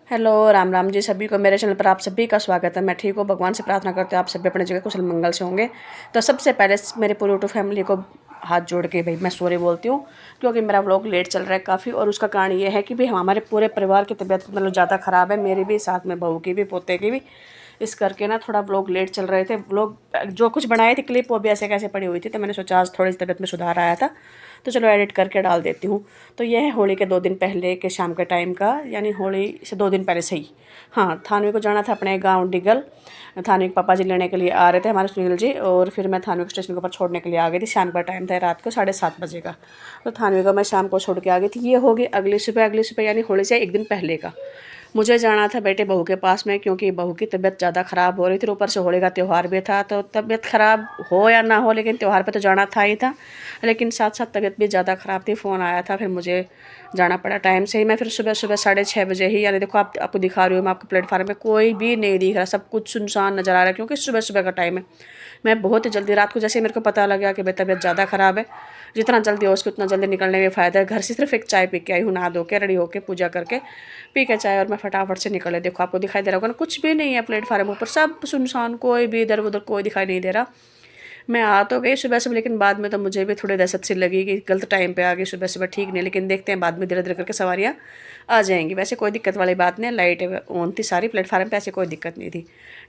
Hello, Ram Ram ji सभी को। मेरे चैनल पर आप सभी का स्वागत है। मैं ठीक हूँ, भगवान से प्रार्थना करते हो आप सभी अपने जगह कुशल मंगल से होंगे। तो सबसे पहले मेरे पूरी यूट्यूब फैमिली को हाथ जोड़ के भाई मैं सॉरी बोलती हूँ, क्योंकि मेरा व्लॉग लेट चल रहा है काफ़ी। और उसका कारण ये है कि भाई हमारे पूरे परिवार की तबीयत मतलब ज़्यादा ख़राब है, मेरी भी, साथ में बहू की भी, पोते की भी। इस करके ना थोड़ा व्लॉग लेट चल रहे थे। व्लॉग जो कुछ बनाए थे क्लिप वो भी ऐसे कैसे पड़ी हुई थी, तो मैंने सोचा आज थोड़ी सी तबीयत में सुधार आया था तो चलो एडिट करके डाल देती हूँ। तो यह है होली के 2 दिन पहले के शाम के टाइम का, यानी होली से 2 दिन पहले सही। हाँ, थानवी को जाना था अपने गांव डिगल। थानवी के पापा जी लेने के लिए आ रहे थे हमारे सुनील जी, और फिर मैं थानवी को स्टेशन के ऊपर छोड़ने के लिए आ गई थी। शाम का टाइम था, रात को 7:30 बजे का। तो थानवी को मैं शाम को छोड़ के आ गई थी। ये होगी अगली सुबह यानी होली से 1 दिन पहले का। मुझे जाना था बेटे बहू के पास में, क्योंकि बहू की तबीयत ज़्यादा ख़राब हो रही थी। ऊपर से होली का त्यौहार भी था, तो तबीयत ख़राब हो या ना हो लेकिन त्यौहार पे तो जाना था ही था। लेकिन साथ साथ तबीयत भी ज़्यादा ख़राब थी। फ़ोन आया था, फिर मुझे जाना पड़ा टाइम से ही। मैं फिर सुबह सुबह 6:30 बजे ही, यानी देखो आपको दिखा रही हूँ मैं, आपको प्लेटफार्म में कोई भी नहीं दिख रहा, सब कुछ सुनसान नज़र आ रहा है, क्योंकि सुबह सुबह का टाइम है। मैं बहुत ही जल्दी रात को जैसे ही मेरे को पता लगा कि भाई तबीयत ज़्यादा ख़राब है, जितना जल्दी हो सके उतना जल्दी निकलने में फ़ायदा है। घर से सिर्फ एक चाय पी के आई हूँ, नहा धो के रेडी होके पूजा करके पी के चाय, और मैं फटाफट से निकले। देखो आपको दिखाई दे रहा होगा ना, कुछ भी नहीं है प्लेटफार्म ऊपर, सब सुनसान, कोई भी इधर उधर कोई दिखाई नहीं दे रहा। मैं आ तो गई सुबह सुबह, लेकिन बाद में तो मुझे भी थोड़ी दहशत सी लगी कि गलत टाइम पे आ गई सुबह सुबह, ठीक नहीं। लेकिन देखते हैं बाद में धीरे धीरे करके सवारियाँ आ जाएंगी। वैसे कोई दिक्कत वाली बात नहीं, लाइट ऑन थी सारी प्लेटफार्म पे, ऐसे कोई दिक्कत नहीं थी।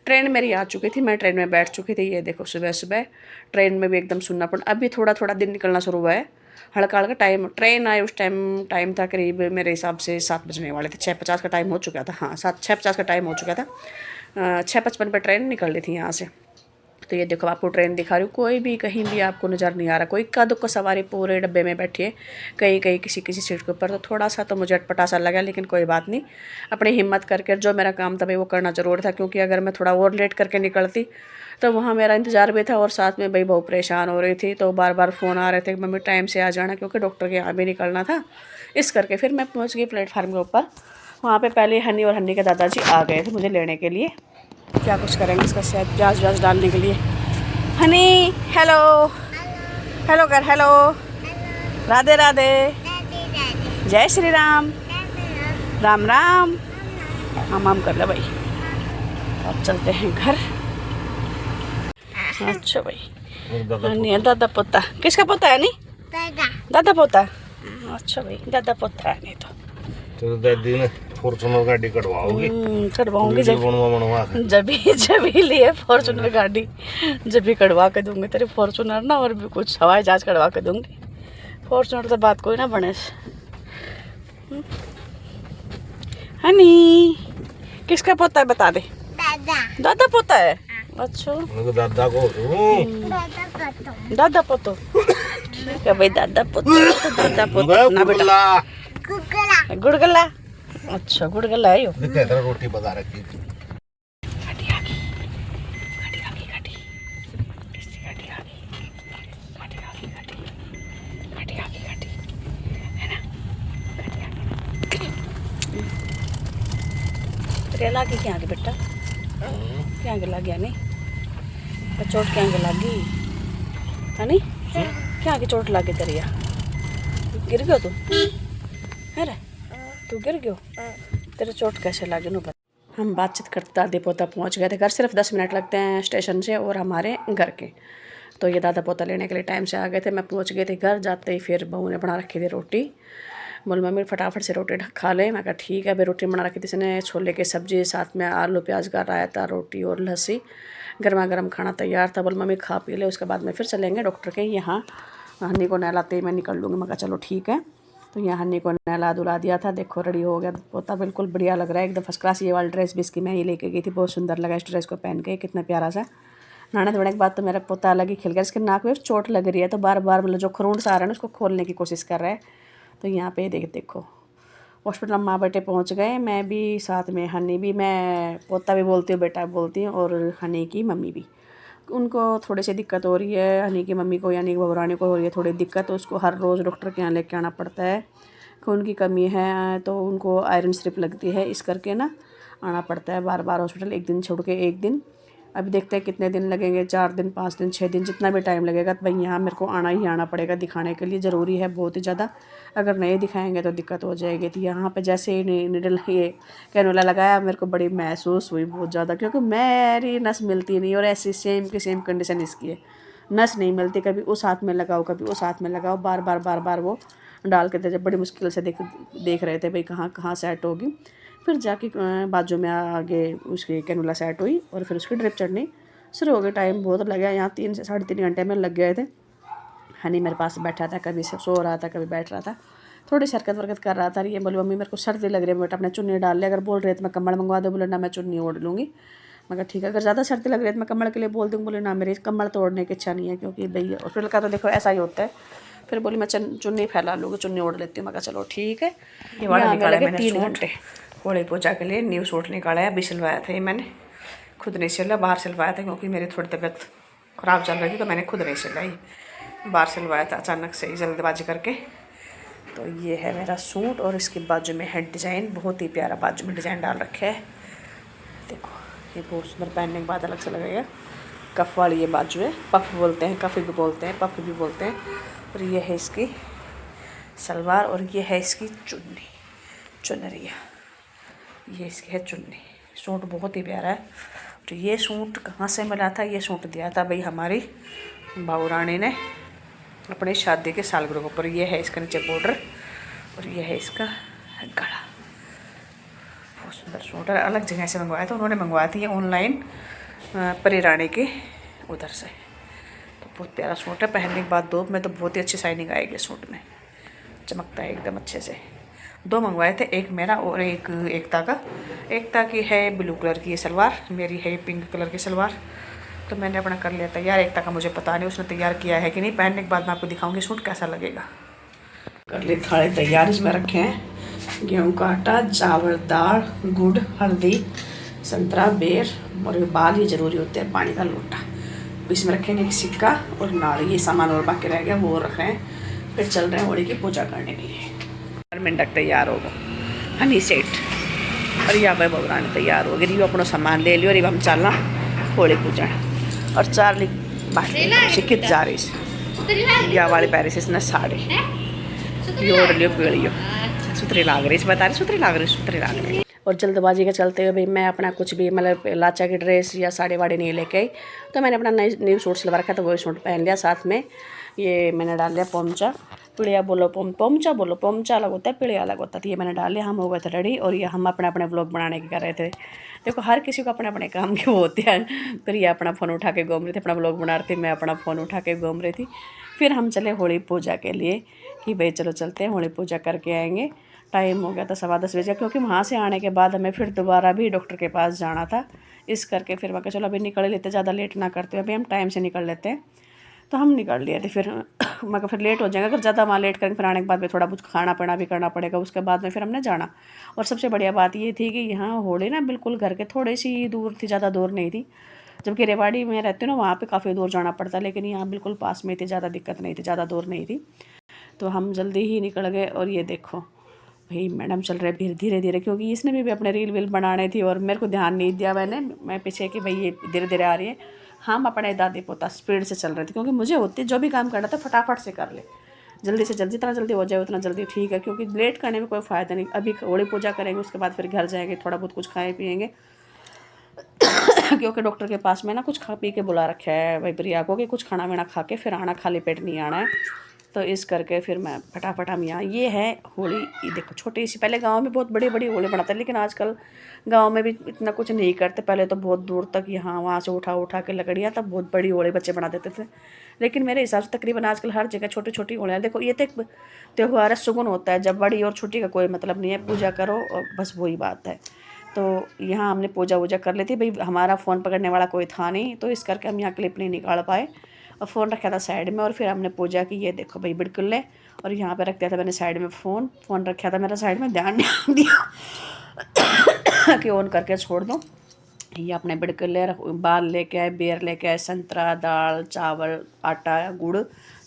ट्रेन मेरी आ चुकी थी, मैं ट्रेन में बैठ चुकी थी। ये देखो सुबह सुबह ट्रेन में भी एकदम सुनना पड़ा। अभी थोड़ा थोड़ा दिन निकलना शुरू हुआ है, हल्का हल्का। टाइम ट्रेन आए उस टाइम था करीब मेरे हिसाब से 7 बजने वाले थे। 6:50 का टाइम हो चुका था। हाँ, 6:50 का टाइम हो चुका था। 6:55 पर ट्रेन निकल रही थी यहाँ से। तो ये देखो आपको ट्रेन दिखा रही हूँ, कोई भी कहीं भी आपको नज़र नहीं आ रहा। कोई इक्का दुक्का सवारी पूरे डब्बे में बैठी है, कहीं कहीं किसी किसी सीट के ऊपर। तो थोड़ा सा तो मुझे अटपटा सा लगा, लेकिन कोई बात नहीं। अपनी हिम्मत करके जो मेरा काम था भाई वो करना ज़रूर था, क्योंकि अगर मैं थोड़ा और लेट करके निकलती तो वहाँ मेरा इंतज़ार भी था, और साथ में भाई बहुत परेशान हो रही थी। तो बार बार फ़ोन आ रहे थे कि मम्मी टाइम से आ जाना, क्योंकि डॉक्टर के यहाँ भी निकलना था। इस करके फिर मैं पहुँच गई प्लेटफार्म के ऊपर। वहाँ पे पहले हनी और हनी के दादाजी आ गए थे मुझे लेने के लिए। क्या कुछ करेंगे इसका शायद प्याज व्याज डालने के लिए। हनी हेलो, हेलो कर, हेलो, राधे राधे, जय श्री राम, राम राम। हम कर ले भाई, अब चलते हैं घर। अच्छा भाई, हनी है दादा पोता। किसका पोता है? नहीं दादा पोता। अच्छा भाई, दादा पोता है। नहीं तो दादी ने फॉर्च्यूनर गाड़ी कटवाओगी? कटवाऊंगी जब ही लिए फॉर्च्यूनर गाड़ी, जब भी कटवा के दूंगी तेरे फॉर्च्यूनर ना, और भी कुछ हवाई जहाज कटवा के दूंगी। फॉर्च्यूनर तो बात कोई ना बने। हनी किसका पोता है बता दे। दादा पोता है। अच्छा दादा को दादा पोतो, ठीक है भाई, दादा पोतो तो दादा पोतो ना बेटा। गुड़गला, अच्छा गुड़गला है यो। रोटी बता रखी। लागी क्या आगे बेटा, क्या आगे लग गया? नहीं चोट क्या आगे लगी है? नहीं क्या आगे चोट लगी तेरी? गिर गयो तू? है रे, तू गिर गयो? तेरे चोट कैसे लगी नो? हम बातचीत करते दादी पोता पहुंच गए थे घर। सिर्फ 10 मिनट लगते हैं स्टेशन से और हमारे घर के। तो ये दादा पोता लेने के लिए टाइम से आ गए थे। मैं पहुंच गई थी घर। जाते ही फिर बहू ने बना रखी थी रोटी। बोल मम्मी फटाफट से रोटी खा ले। मैं कहा ठीक है। भाई रोटी बना रखी थी इसने, छोले की सब्जी, साथ में आलू प्याज का रायता, रोटी और लस्सी। गर्मा गर्म खाना तैयार था। बोल मम्मी खा पी ले, उसके बाद में फिर चलेंगे डॉक्टर के यहाँ। हनी को नहलाते ही मैं निकल लूँगी। मैं कहा चलो ठीक है। तो यहाँ हनी को नहला धुला दिया था। देखो रेडी हो गया पोता, बिल्कुल बढ़िया लग रहा है, एकदम फर्स्ट क्लास। ये वाली ड्रेस भी इसकी मैं ही लेके गई थी, बहुत सुंदर लगा इस ड्रेस को पहन के, कितना प्यारा सा। नहाने धोने के बाद तो मेरा पोता अलग ही खिल गया। इसके नाक में चोट लग रही है, तो बार बार मतलब जो खरूंड सा आ रहा है ना उसको खोलने की कोशिश कर रहा है। तो यहाँ पे देखो हॉस्पिटल में माँ बेटे पहुँच गए, मैं भी साथ में, हनी भी। मैं पोता भी बोलती हूँ, बेटा भी बोलती हूँ, और हनी की मम्मी भी। उनको थोड़ी सी दिक्कत हो रही है, हनी की मम्मी को यानी बबरानी को हो रही है थोड़ी दिक्कत। तो उसको हर रोज़ डॉक्टर के यहाँ लेके आना पड़ता है। खून की कमी है, तो उनको आयरन स्ट्रिप लगती है, इस करके ना आना पड़ता है बार बार हॉस्पिटल, एक दिन छोड़ के एक दिन। अभी देखते हैं कितने दिन लगेंगे, 4 दिन, 5 दिन, 6 दिन, जितना भी टाइम लगेगा। तो भाई यहाँ मेरे को आना ही आना पड़ेगा दिखाने के लिए, ज़रूरी है बहुत ही ज़्यादा। अगर नहीं दिखाएंगे तो दिक्कत हो जाएगी। तो यहाँ पे जैसे ही निडल ये कैनुला लगाया, मेरे को बड़ी महसूस हुई बहुत ज़्यादा, क्योंकि मेरी नस मिलती नहीं, और ऐसी सेम की सेम कंडीशन इसकी है, नस नहीं मिलती। कभी उस हाथ में लगाओ, कभी उस हाथ में लगाओ, बार बार बार बार वो डाल के जब बड़ी मुश्किल से देख रहे थे भाई कहाँ कहाँ सेट होगी। फिर जाके बाजू में आगे उसकी कैनुला सेट हुई, और फिर उसकी ड्रिप चढ़नी शुरू हो गई। टाइम बहुत लगा, यहाँ 3 से 3.5 घंटे में लग गए थे। हनी मेरे पास बैठा था, कभी सो रहा था, कभी बैठ रहा था, थोड़ी सी हरकत वरकत कर रहा था। ये बोली मम्मी मेरे को सर्दी लग रही है, बेटा अपने चुन्नी डाल ले। अगर बोल रहे तो मैं कम्बल मंगवा दो, बोले ना मैं चुन्नी ओढ़ लूँगी। मगर ठीक है, अगर ज़्यादा सर्दी लग रही है तो मैं कम्बल के लिए बोल दूँ, बोले ना मेरे कम्बल तो ओढ़ने की इच्छा नहीं है, क्योंकि भैया हॉस्पिटल का तो देखो ऐसा ही होता है। फिर बोली मैं चुन्नी फैला लूँगी, चुन्नी ओढ़ लेती हूँ। मैं कहा चलो ठीक है। ये वाला निकाला मैंने 3 घंटे होली पूजा के लिए न्यू सूट निकाला है। अभी सिलवाया था ये मैंने, खुद नहीं सिला, बाहर सिलवाया था, क्योंकि मेरी थोड़ी तबीयत ख़राब चल रही थी, तो मैंने खुद नहीं सिलाई, बाहर सिलवाया था अचानक से ही जल्दबाजी करके। तो ये है मेरा सूट, और इसके बाजू में है डिज़ाइन, बहुत ही प्यारा बाजू में डिज़ाइन डाल रखे है। देखो ये बहुत सुंदर, पहनने के बाद अलग से लगेगा। कफ वाली ये बाजू है, पफ बोलते हैं, कफ भी बोलते हैं, पफ भी बोलते हैं। और ये है इसकी सलवार, और ये है इसकी चुनरिया, ये इसकी है चुन्नी। सूट बहुत ही प्यारा है। तो ये सूट कहाँ से मिला था? ये सूट दिया था भाई हमारी बाबू रानी ने अपनी शादी के सालगिरह के ऊपर। ये है इसका नीचे बॉर्डर, और ये है इसका गला। बहुत सुंदर सूट है, अलग जगह से मंगवाया था उन्होंने, मंगवाया था ये ऑनलाइन परी रानी के उधर से। तो बहुत प्यारा सूट है, पहनने के बाद धूप में तो बहुत ही अच्छी शाइनिंग आएगी सूट में, चमकता है एकदम अच्छे से। 2 मंगवाए थे, एक मेरा और एक एकता का। एकता की है ब्लू कलर की ये सलवार, मेरी है पिंक कलर की सलवार। तो मैंने अपना कर लिया तैयार। एकता का मुझे पता नहीं उसने तैयार किया है कि नहीं, पहनने के बाद मैं आपको दिखाऊंगी सूट कैसा लगेगा। कर लिए थाले तैयार। इसमें रखे हैं गेहूँ का आटा, चावल, दाल, गुड़, हल्दी, संतरा, बेर, और बाल ये ज़रूरी होते हैं, पानी का लोटा। इसमें रखेंगे एक सिक्का और नाल, ये सामान और बाकी रह गया वो रख रहे हैं। फिर चल रहे हैं होली की पूजा करने के लिए। मिनट तैयार होगा हनी सेठ, और यहाँ पे भगवान तैयार हो गई। अपना सामान ले लियो, और हम चलना होली पूजा। और चार्ली बाहर कित जा रही या वाले पैरिस इसने साड़ी ओढ़ लियो, पीड़ियो सुथरी लाग रही, बता रही सुथरी लाग रही। और जल्दबाजी के चलते हुए भाई मैं अपना कुछ भी मतलब लाचा की ड्रेस या साड़ी वाड़ी नहीं लेके आई, तो मैंने अपना न्यू सूट सिलवा रखा था, वही सूट पहन लिया। साथ में ये मैंने डाल लिया पोमचा, पिड़िया बोलो पोमचा बोलो, पोमचा अलग होता है, पिड़िया अलग होता है। तो ये मैंने डाल लिया। हम हो गए थे रेडी, और ये हम अपने अपने व्लॉग बनाने के कर रहे थे। देखो हर किसी को अपने अपने काम के वो होते हैं। फिर ये अपना फ़ोन उठा के घूम रही थी, अपना व्लॉग बना रही थी, मैं अपना फ़ोन उठा के घूम रही थी। फिर हम चले होली पूजा के लिए कि भाई चलो चलते हैं होली पूजा करके आएंगे। टाइम हो गया था 10:15 बजे, क्योंकि वहाँ से आने के बाद हमें फिर दोबारा भी डॉक्टर के पास जाना था। इस करके फिर मैं चलो अभी निकल लेते, ज़्यादा लेट ना करते हैं, अभी हम टाइम से निकल लेते हैं। तो हम निकल लिए थे। फिर मैं फिर लेट हो जाएगा, अगर ज़्यादा वहाँ लेट करेंगे फिर आने के बाद में थोड़ा कुछ खाना पीना भी करना पड़ेगा, उसके बाद में फिर हमने जाना। और सबसे बढ़िया बात ये थी कि यहाँ होली ना बिल्कुल घर के थोड़ी सी दूर थी, ज़्यादा दूर नहीं थी। जबकि रेवाड़ी में रहती हूँ ना, वहाँ पे काफ़ी दूर जाना पड़ता, लेकिन यहाँ बिल्कुल पास में थी, ज़्यादा दिक्कत नहीं थी, ज़्यादा दूर नहीं थी। तो हम जल्दी ही निकल गए। और ये देखो भाई मैडम चल रहे फिर धीरे धीरे, क्योंकि इसने भी अपने रील वील बनाने थी, और मेरे को ध्यान नहीं दिया मैं पीछे कि भाई ये धीरे धीरे आ रही है। हम अपने दादी पोता स्पीड से चल रहे थे, क्योंकि मुझे होती जो भी काम करना था फटाफट से कर ले, जल्दी से जल्दी, जितना जल्दी हो जाए उतना जल्दी ठीक है, क्योंकि लेट करने में कोई फ़ायदा नहीं। अभी होली पूजा करेंगे, उसके बाद फिर घर जाएंगे, थोड़ा बहुत कुछ खाए पिएंगे। क्योंकि डॉक्टर के पास में ना कुछ खा पी के बुला रखा है भाई प्रिया को कि कुछ खाना वाना खा के फिर आना, खाली पेट नहीं आना है। तो इस करके फिर मैं फटाफट हम यहाँ, ये है होली। ये देखो छोटी सी, पहले गांव में बहुत बड़ी बड़ी होली बनाते हैं, लेकिन आजकल गांव में भी इतना कुछ नहीं करते। पहले तो बहुत दूर तक यहाँ वहाँ से उठा उठा के लकड़ियाँ, तब बहुत बड़ी होली बच्चे बना देते थे। लेकिन मेरे हिसाब से तकरीबन आजकल हर जगह छोटी छोटी होलियाँ। देखो ये तो एक त्यौहार है, सुगुन होता है, जब बड़ी और छोटी का कोई मतलब नहीं है, पूजा करो और बस वही बात है। तो यहाँ हमने पूजा वूजा कर ली थी भाई, हमारा फ़ोन पकड़ने वाला कोई था नहीं, तो इस करके हम यहाँ क्लिप नहीं निकाल पाए, और फ़ोन रखा था साइड में। और फिर हमने पूजा की, ये देखो भाई बिल्कुल ले, और यहाँ पे रख दिया था मैंने साइड में फ़ोन रखा था मेरा साइड में, ध्यान नहीं दिया कि ऑन करके छोड़ दूँ। ये अपने बिड़कले बाल लेके आए, बेर लेके आए, संतरा, दाल, चावल, आटा, गुड़,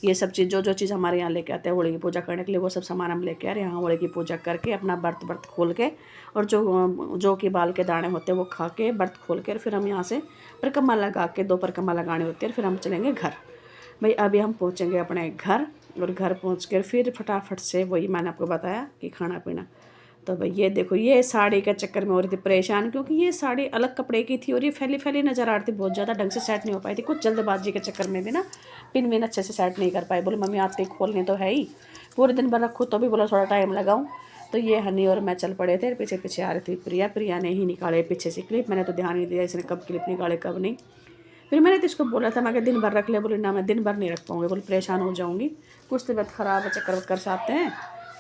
ये सब चीज़ जो जो चीज़ हमारे यहाँ लेके आते हैं होली की पूजा करने के लिए, वो सब सामान हम लेके आ रहे हैं। यहाँ होली की पूजा करके अपना व्रत खोल के, और जो कि बाल के दाने होते हैं वो खा के व्रत खोल के, फिर हम यहाँ से परिक्रमा लगा के 2 परिक्रमा लगानी होती है, फिर हम चलेंगे घर। भाई अभी हम पहुँचेंगे अपने घर, और घर पहुँच कर फिर फटाफट से वही मैंने आपको बताया कि खाना पीना। तो भाई ये देखो, ये साड़ी के चक्कर में हो रही थी परेशान, क्योंकि ये साड़ी अलग कपड़े की थी और ये फैली फैली नज़र आ रही थी, बहुत ज़्यादा ढंग से सेट नहीं हो पाई थी। कुछ जल्दबाजी के चक्कर में भी ना पिन विन अच्छे से सेट नहीं कर पाए। बोले मम्मी आते ही खोलने तो है ही, पूरे दिन भर रखूँ तो भी बोला थोड़ा टाइम लगाऊँ। तो ये हनी और मैं चल पड़े थे, पीछे पीछे आ रही थी प्रिया ने ही निकाले पीछे से क्लिप। मैंने तो ध्यान नहीं दिया इसने कब क्लिप निकाले कब नहीं। फिर मैंने तो इसको बोला था, मैं दिन भर रख ले। बोले ना मैं दिन भर नहीं रख पाऊँगी, बोले परेशान हो जाऊँगी, कुछ तबीयत ख़राब है, चक्कर वक्कर से आते हैं।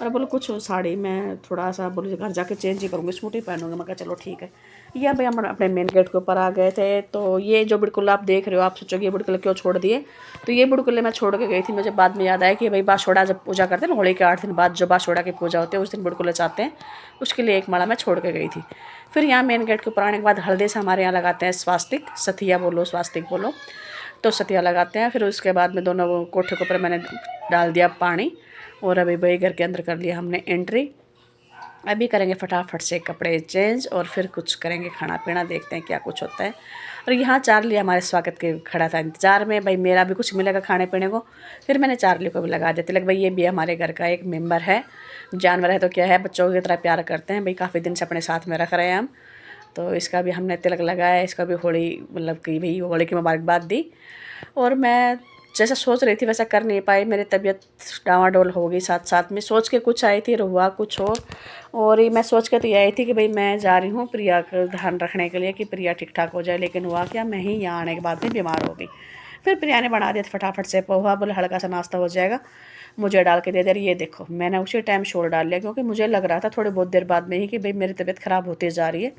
और बोले कुछ साड़ी मैं थोड़ा सा बोले घर जाके चेंज ही करूँगी, सूट ही पहनूँगी। मैं कहा चलो ठीक है। ये भाई हम अपने मेन गेट के ऊपर आ गए थे। तो ये जो बिड़कुल्ला आप देख रहे हो, आप सोचोगे ये बिड़कुल्ले क्यों छोड़ दिए, तो ये बिड़कुल्ले मैं छोड़ के गई थी। मुझे बाद में याद आया कि भाई बासोड़ा जब पूजा करते हैं ना, होली के 8 दिन बाद जो बासोड़ा की पूजा होती है उस दिन बिड़कुल्ले चाहते हैं, उसके लिए एक माला मैं छोड़ के गई थी। फिर यहाँ मेन गेट के ऊपर आने के बाद हल्दी से हमारे यहाँ लगाते हैं स्वास्तिक, सथिया बोलो स्वास्तिक बोलो, तो सतिया लगाते हैं। फिर उसके बाद में दोनों कोठे के ऊपर मैंने डाल दिया पानी, और अभी भाई घर के अंदर कर लिया हमने एंट्री। अभी करेंगे फटाफट से कपड़े चेंज, और फिर कुछ करेंगे खाना पीना, देखते हैं क्या कुछ होता है। और यहाँ चार्ली हमारे स्वागत के खड़ा था इंतज़ार में, भाई मेरा भी कुछ मिलेगा खाने पीने को। फिर मैंने चार्ली को भी लगा देती, लग भाई ये भी हमारे घर का एक मेम्बर है, जानवर है तो क्या है, बच्चों की तरह प्यार करते हैं भाई, काफ़ी दिन से अपने साथ में रख रहे हैं हम। तो इसका भी हमने तिलक लगाया, इसका भी होली मतलब कि भाई होली की मुबारकबाद दी। और मैं जैसा सोच रही थी वैसा कर नहीं पाई, मेरी तबीयत डावाडोल हो गई, साथ साथ में सोच के कुछ आई थी और हुआ कुछ और ये मैं सोच के तो ये आई थी कि भाई मैं जा रही हूँ प्रिया का ध्यान रखने के लिए कि प्रिया ठीक ठाक हो जाए, लेकिन हुआ क्या, मैं ही यहाँ आने के बाद में बीमार हो गई। फिर प्रिया ने बना दिया फटाफट से पोहा, बोले हल्का सा नाश्ता हो जाएगा, मुझे डाल के दे दे। ये देखो मैंने उसी टाइम शोर डाल लिया, क्योंकि मुझे लग रहा था थोड़ी बहुत देर बाद में ही कि भाई मेरी तबीयत ख़राब होती जा रही है।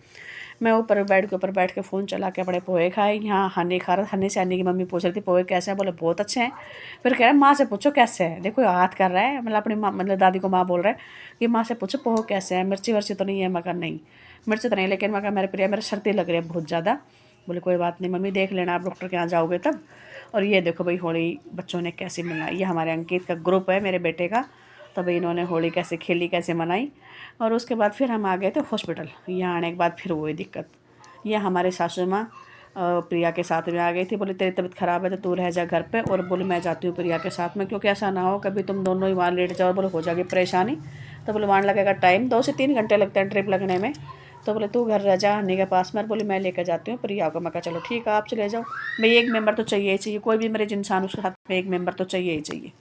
मैं ऊपर बेड के ऊपर बैठ के फ़ोन चला के अपने पोहे खाए। यहाँ हनी खा रहा, हनी से हनी की मम्मी पूछ रही थी पोहे कैसे हैं, बोले बहुत अच्छे हैं। फिर कह रहा है माँ से पूछो कैसे है, देखो हाथ कर रहा है, मतलब अपनी माँ मतलब दादी को माँ बोल रहा है कि माँ से पूछो पोहे कैसे हैं, मिर्ची वर्ची तो नहीं है। मगर नहीं मिर्ची तो नहीं, लेकिन मैं मेरे प्रिया मेरे सर्दी लग रही है बहुत ज़्यादा। बोले कोई बात नहीं मम्मी देख लेना, आप डॉक्टर के यहाँ जाओगे तब। और ये देखो भाई होली बच्चों ने कैसे मनाई, ये हमारे अंकित का ग्रुप है मेरे बेटे का। तब इन्होंने होली कैसे खेली कैसे मनाई। और उसके बाद फिर हम आ गए थे हॉस्पिटल। यहाँ आने के बाद फिर वही दिक्कत, ये हमारे सासू माँ प्रिया के साथ में आ गई थी। बोले तेरी तबीयत ख़राब है तो तू रह जा घर पे, और बोले मैं जाती हूँ प्रिया के साथ में, क्योंकि ऐसा ना हो कभी तुम दोनों ही वहाँ लेट जाओ, बोले हो जाएगी परेशानी। तो बोले वहाँ लगेगा टाइम, 2 से 3 घंटे लगते हैं ट्रिप लगने में। तो बोले तू घर रह जा हनी के पास में, बोले मैं लेकर जाती हूँ प्रिया को। मैं कहा चलो ठीक है आप चले जाओ, भाई एक मेम्बर तो चाहिए ही चाहिए, कोई भी मेरे इंसान उसके साथ में एक मेम्बर तो चाहिए ही चाहिए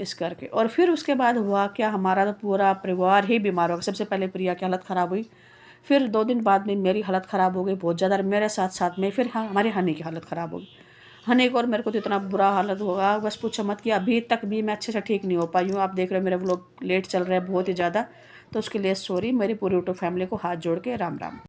इस करके। और फिर उसके बाद हुआ क्या, हमारा तो पूरा परिवार ही बीमार हो गया। सबसे पहले प्रिया की हालत ख़राब हुई, फिर 2 दिन बाद में मेरी हालत ख़राब हो गई बहुत ज़्यादा, मेरे साथ साथ में फिर हमारे हनी की हालत ख़राब हो गई। हनी को और मेरे को तो इतना बुरा हालत होगा बस पूछो मत, कि अभी तक भी मैं अच्छे से ठीक नहीं हो पाई हूँ। आप देख रहे हो मेरे व्लॉग लेट चल रहे हैं बहुत ही ज़्यादा, तो उसके लिए सॉरी। मेरी पूरी यूट्यूब फैमिली को हाथ जोड़ के राम राम।